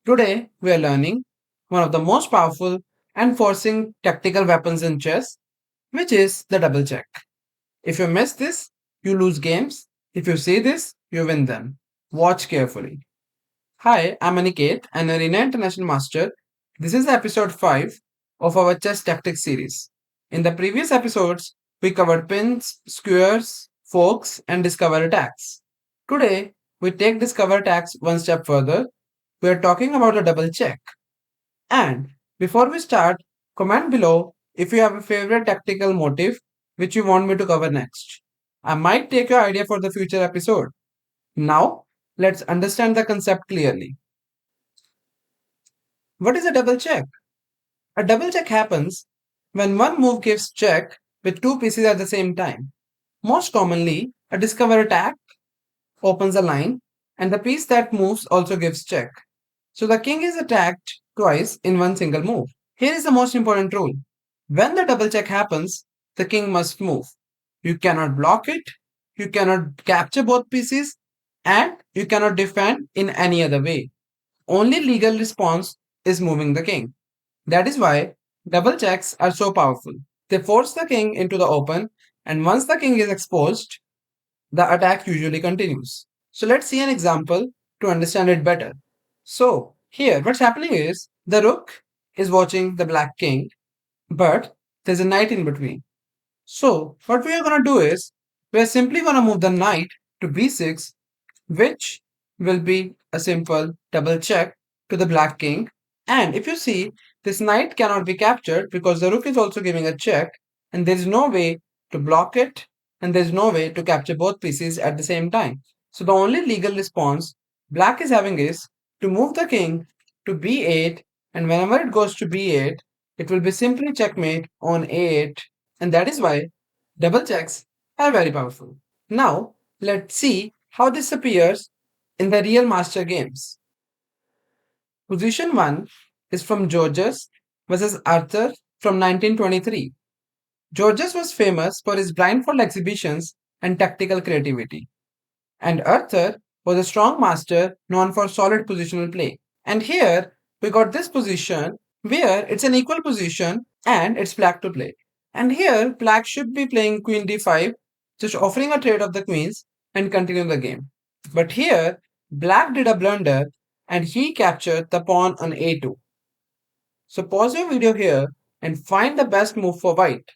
Today, we are learning one of the most powerful and forcing tactical weapons in chess, which is the double check. If you miss this, you lose games. If you see this, you win them. Watch carefully. Hi, I'm Aniket, an Arena International Master. This is episode 5 of our chess tactics series. In the previous episodes, we covered pins, squares, forks, and discover attacks. Today, we take discover attacks one step further. We are talking about a double check. And before we start, comment below if you have a favorite tactical motive which you want me to cover next. I might take your idea for the future episode. Now, let's understand the concept clearly. What is a double check? A double check happens when one move gives check with two pieces at the same time. Most commonly, a discover attack opens a line, and the piece that moves also gives check. So the king is attacked twice in one single move. Here is the most important rule. When the double check happens, the king must move. You cannot block it, you cannot capture both pieces, and you cannot defend in any other way. Only legal response is moving the king. That is why double checks are so powerful. They force the king into the open, and once the king is exposed, the attack usually continues. So let's see an example to understand it better. So here what's happening is the rook is watching the black king, but there's a knight in between. So what we are going to do is we are simply going to move the knight to b6, which will be a simple double check to the black king. And if you see, this knight cannot be captured because the rook is also giving a check, and there is no way to block it, and there is no way to capture both pieces at the same time. So the only legal response black is having is to move the king to b8, and whenever it goes to b8, it will be simply checkmate on a8, and that is why double checks are very powerful. Now, let's see how this appears in the real master games. Position 1 is from Georges versus Arthur from 1923. Georges was famous for his blindfold exhibitions and tactical creativity, and Arthur was a strong master known for solid positional play. And here we got this position where it's an equal position and it's black to play. And here black should be playing queen d5, just offering a trade of the queens and continue the game. But here black did a blunder and he captured the pawn on a2. So pause your video here and find the best move for white.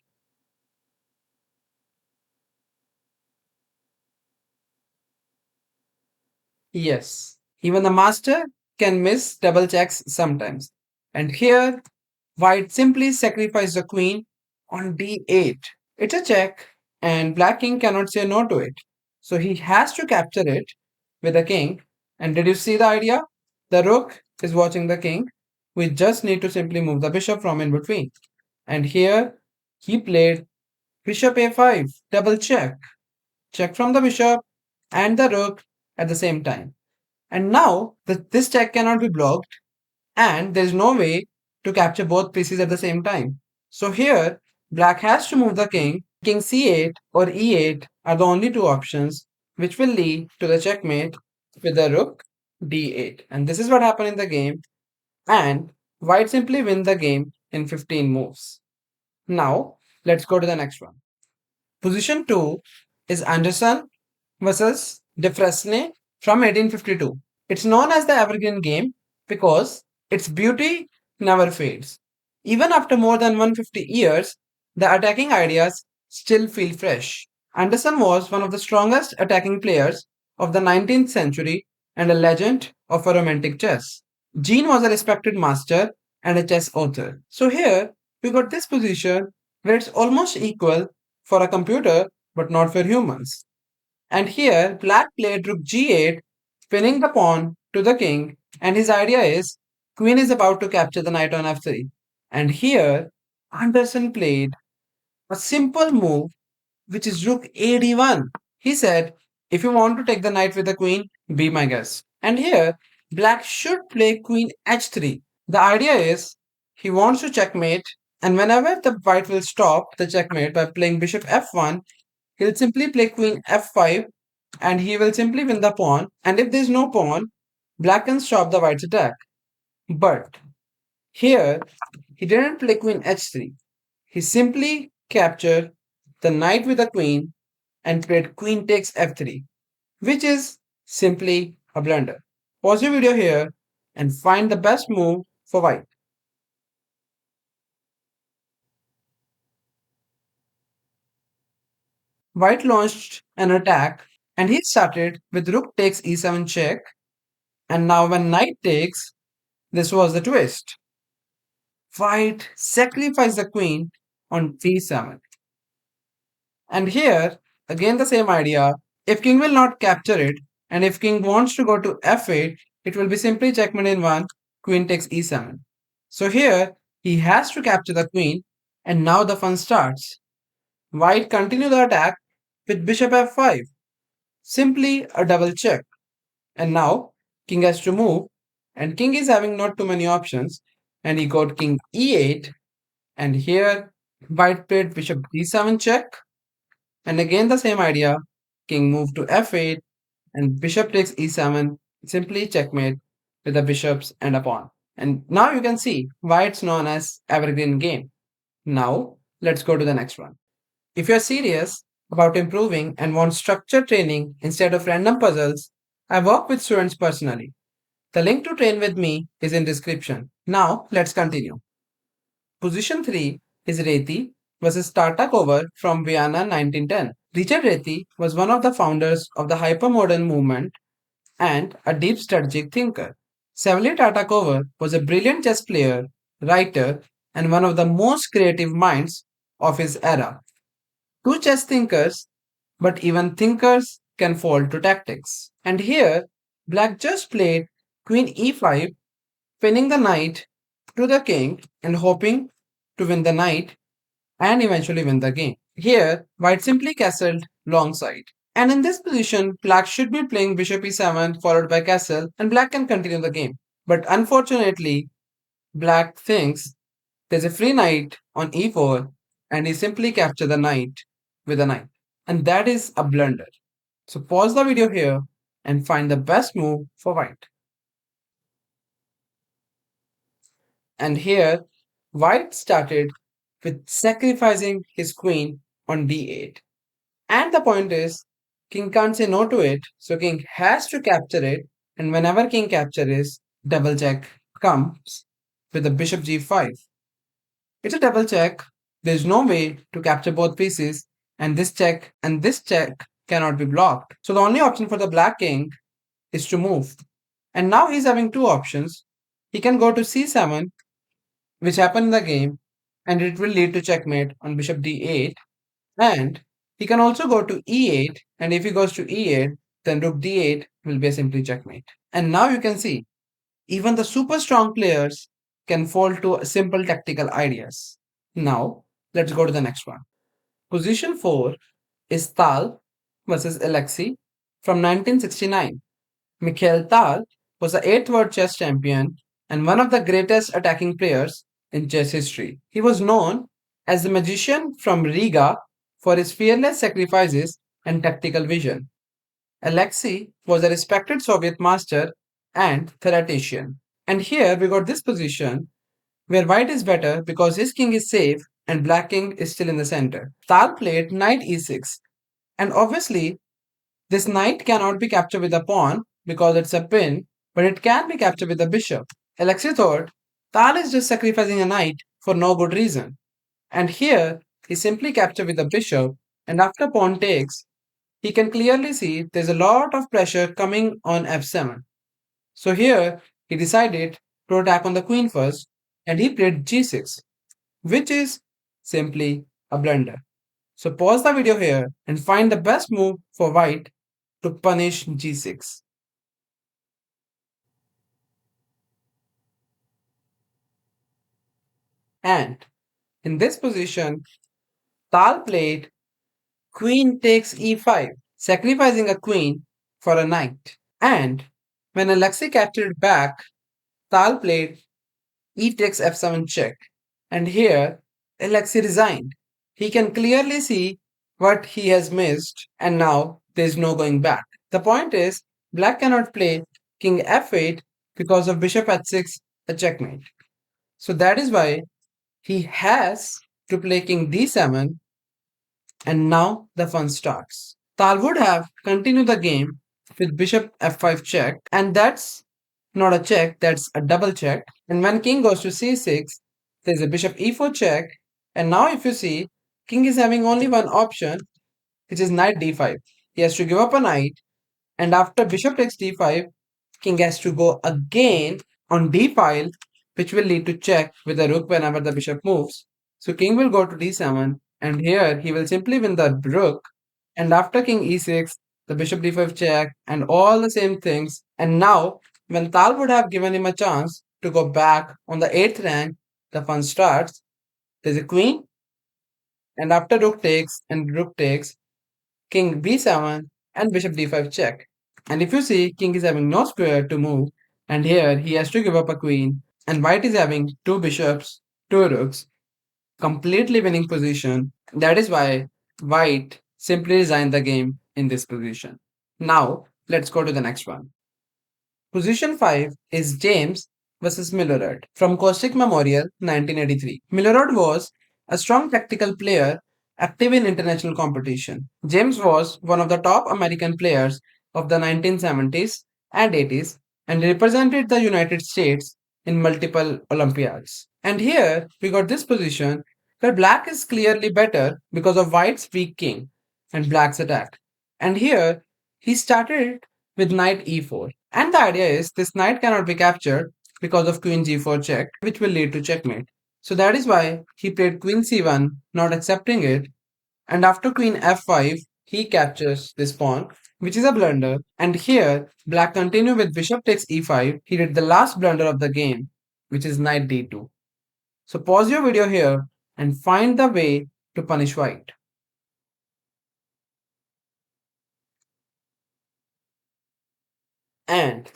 Yes, even the master can miss double checks sometimes. And here, white simply sacrificed the queen on d8. It's a check, and black king cannot say no to it. So he has to capture it with the king. And did you see the idea? The rook is watching the king. We just need to simply move the bishop from in between. And here, he played bishop a5, double check. Check from the bishop and the rook at the same time. And now this check cannot be blocked, and there is no way to capture both pieces at the same time. So here, black has to move the king. King c8 or e8 are the only two options which will lead to the checkmate with the rook d8. And this is what happened in the game. And white simply win the game in 15 moves. Now, let's go to the next one. Position 2 is Anderssen versus Dufresne from 1852. It's known as the Evergreen Game because its beauty never fades. Even after more than 150 years, the attacking ideas still feel fresh. Anderssen was one of the strongest attacking players of the 19th century and a legend of a romantic chess. Jean was a respected master and a chess author. So here we got this position where it's almost equal for a computer but not for humans. And here black played rook g8, pinning the pawn to the king, and his idea is queen is about to capture the knight on f3. And here Anderson played a simple move which is rook a d1. He said, if you want to take the knight with the queen, be my guest. And here black should play queen h3. The idea is he wants to checkmate, and whenever the white will stop the checkmate by playing bishop f1, he'll simply play queen f5 and he will simply win the pawn. And if there's no pawn, black can stop the white's attack. But here, he didn't play queen h3. He simply captured the knight with the queen and played queen takes f3, which is simply a blunder. Pause your video here and find the best move for white. White launched an attack and he started with rook takes e7 check. And now, when knight takes, this was the twist. White sacrificed the queen on d7. And here, again the same idea. If king will not capture it, and if king wants to go to f8, it will be simply checkmate in one, queen takes e7. So here, he has to capture the queen, and now the fun starts. White continue the attack with bishop f5. Simply a double check. And now, king has to move, and king is having not too many options, and he got king e8, and here, white played bishop d7 check, and again the same idea. King moved to f8 and bishop takes e7, simply checkmate with the bishops and a pawn. And now you can see why it's known as Evergreen Game. Now let's go to the next one. If you're serious about improving and want structured training instead of random puzzles, I work with students personally. The link to train with me is in description. Now let's continue. Position 3 is Réti versus Tartakower from Vienna 1910. Richard Réti was one of the founders of the hypermodern movement and a deep strategic thinker. Savely Tartakower was a brilliant chess player, writer, and one of the most creative minds of his era. Two chess thinkers, but even thinkers can fall to tactics. And here, Black just played Queen e5, pinning the knight to the king and hoping to win the knight and eventually win the game. Here, white simply castled long side. And in this position, black should be playing bishop e7 followed by castle and black can continue the game. But unfortunately, black thinks there's a free knight on e4 and he simply captured the knight with a knight. And that is a blunder. So pause the video here and find the best move for white. And here, white started with sacrificing his queen on d8. And the point is, king can't say no to it, so king has to capture it. And whenever king captures, double check comes with the bishop g5. It's a double check. There's no way to capture both pieces, and this check cannot be blocked. So the only option for the black king is to move. And now he's having two options. He can go to c7, which happened in the game, and it will lead to checkmate on bishop d8. And he can also go to e8, and if he goes to e8, then rook d8 will be a simply checkmate. And now you can see, even the super strong players can fall to simple tactical ideas. Now, let's go to the next one. Position 4 is Tal versus Alexei from 1969. Mikhail Tal was the 8th world chess champion and one of the greatest attacking players in chess history. He was known as the magician from Riga for his fearless sacrifices and tactical vision. Alexei was a respected Soviet master and theoretician. And here we got this position where white is better because his king is safe and black king is still in the center. Tal played knight e6, and obviously this knight cannot be captured with a pawn because it's a pin, but it can be captured with a bishop. Alexei thought Tal is just sacrificing a knight for no good reason. And here he simply captured with a bishop, and after pawn takes, he can clearly see there's a lot of pressure coming on f7. So here he decided to attack on the queen first, and he played g6, which is simply a blunder. So pause the video here and find the best move for white to punish g6. And in this position, Tal played queen takes e5, sacrificing a queen for a knight. And when Alexei captured it back, Tal played e takes f7 check. And here, Alexei resigned. He can clearly see what he has missed, and now there's no going back. The point is, black cannot play king f8 because of bishop h6 a checkmate. So that is why he has to play king d7, and now the fun starts. Tal would have continued the game with bishop f5 check, and that's not a check, that's a double check. And when king goes to c6, there's a bishop e4 check, and now if you see, king is having only one option, which is knight d5. He has to give up a knight, and after bishop takes d5, king has to go again on d file, which will lead to check with the rook whenever the bishop moves. So king will go to d7, and here he will simply win the rook. And after king e6, the bishop d5 check, and all the same things. And now, when Tal would have given him a chance to go back on the 8th rank, the fun starts. There's a queen, and after rook takes, king b7, and bishop d5 check. And if you see, king is having no square to move, and here he has to give up a queen, and white is having two bishops, two rooks, completely winning position. That is why white simply resigned the game in this position. Now, let's go to the next one. Position 5 is James versus Milorad from Caustic Memorial 1983. Milorad was a strong tactical player active in international competition. James was one of the top American players of the 1970s and 80s and represented the United States in multiple Olympiads. And here we got this position where black is clearly better because of white's weak king and black's attack. And here he started with knight e4. And the idea is this knight cannot be captured because of queen g4 check, which will lead to checkmate. So that is why he played queen c1, not accepting it. And after queen f5, he captures this pawn, which is a blunder. And here, black continued with bishop takes e5. He did the last blunder of the game, which is knight d2. So pause your video here and find the way to punish white. And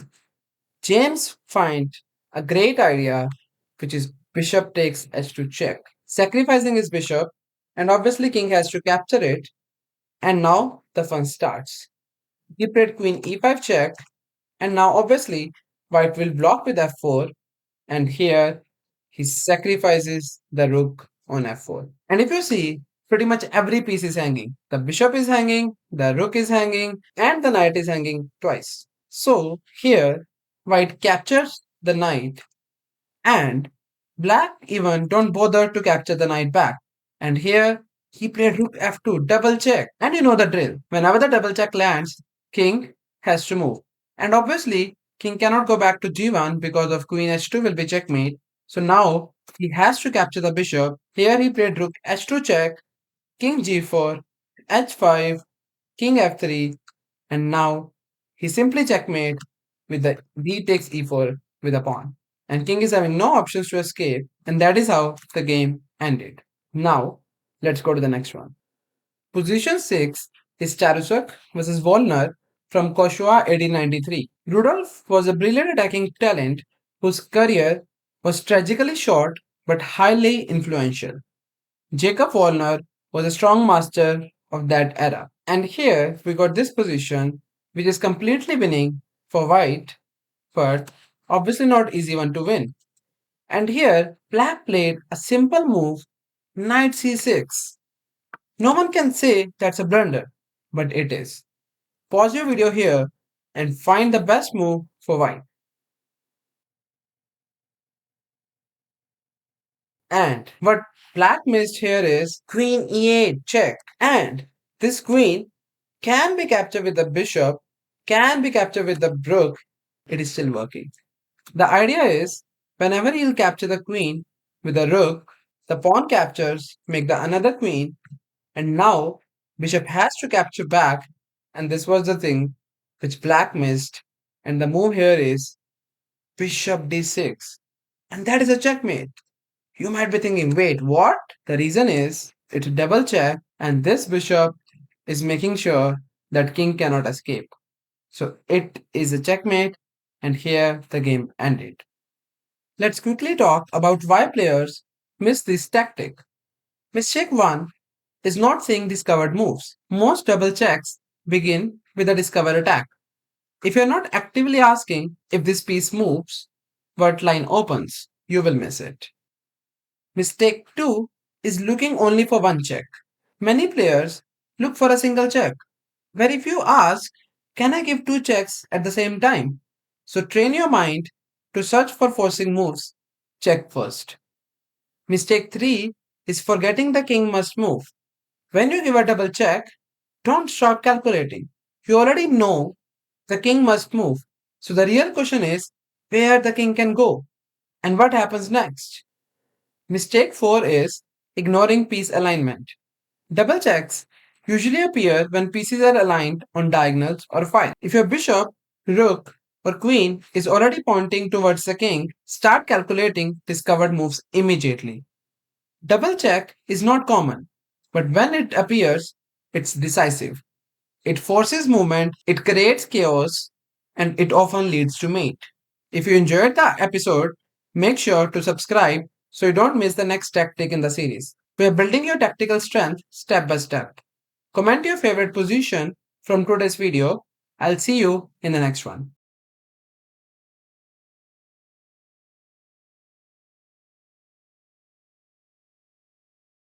James finds a great idea, which is bishop takes h2 check, sacrificing his bishop, and obviously king has to capture it. And now the fun starts. He played queen e5 check, and now obviously white will block with f4, and here he sacrifices the rook on f4. And if you see, pretty much every piece is hanging. The bishop is hanging, the rook is hanging, and the knight is hanging twice. So here, white captures the knight, and black even don't bother to capture the knight back. And here, he played rook f2, double check. And you know the drill. Whenever the double check lands, king has to move. And obviously, king cannot go back to g1 because of queen h2 will be checkmate. So now, he has to capture the bishop. Here he played rook h2 check, king g4, h5, king f3, and now he simply checkmate with the d takes e4 with a pawn. And king is having no options to escape, and that is how the game ended. Now, let's go to the next one. Position 6 is Charousek versus Wollner from Koshua 1893. Rudolph was a brilliant attacking talent whose career was tragically short but highly influential. Jacob Wollner was a strong master of that era. And here we got this position, which is completely winning for white, but obviously not easy one to win. And here, black played a simple move, knight c6. No one can say that's a blunder, but it is. Pause your video here and find the best move for white. And what black missed here is queen e8 check. And this queen can be captured with the bishop, can be captured with the rook. It is still working. The idea is whenever he'll capture the queen with the rook, the pawn captures, make the another queen, and now bishop has to capture back. And this was the thing which black missed. And the move here is bishop d6. And that is a checkmate. You might be thinking, wait, what? The reason is it's a double check, and this bishop is making sure that king cannot escape. So it is a checkmate, and here the game ended. Let's quickly talk about why players miss this tactic. Mistake 1 is not saying discovered moves. Most double checks begin with a discover attack. If you're not actively asking if this piece moves, what line opens. You will miss it. Mistake 2 is looking only for one check. Many players look for a single check. Very few ask, can I give two checks at the same time? So train your mind to search for forcing moves. Check first. Mistake 3 is forgetting the king must move. When you give a double check, don't stop calculating. You already know the king must move. So the real question is where the king can go and what happens next. Mistake 4 is ignoring piece alignment. Double checks usually appear when pieces are aligned on diagonals or files. If your bishop, rook, or queen is already pointing towards the king, start calculating discovered moves immediately. Double check is not common, but when it appears, it's decisive. It forces movement, it creates chaos, and it often leads to mate. If you enjoyed the episode, make sure to subscribe so you don't miss the next tactic in the series. We are building your tactical strength step by step. Comment your favorite position from today's video. I'll see you in the next one.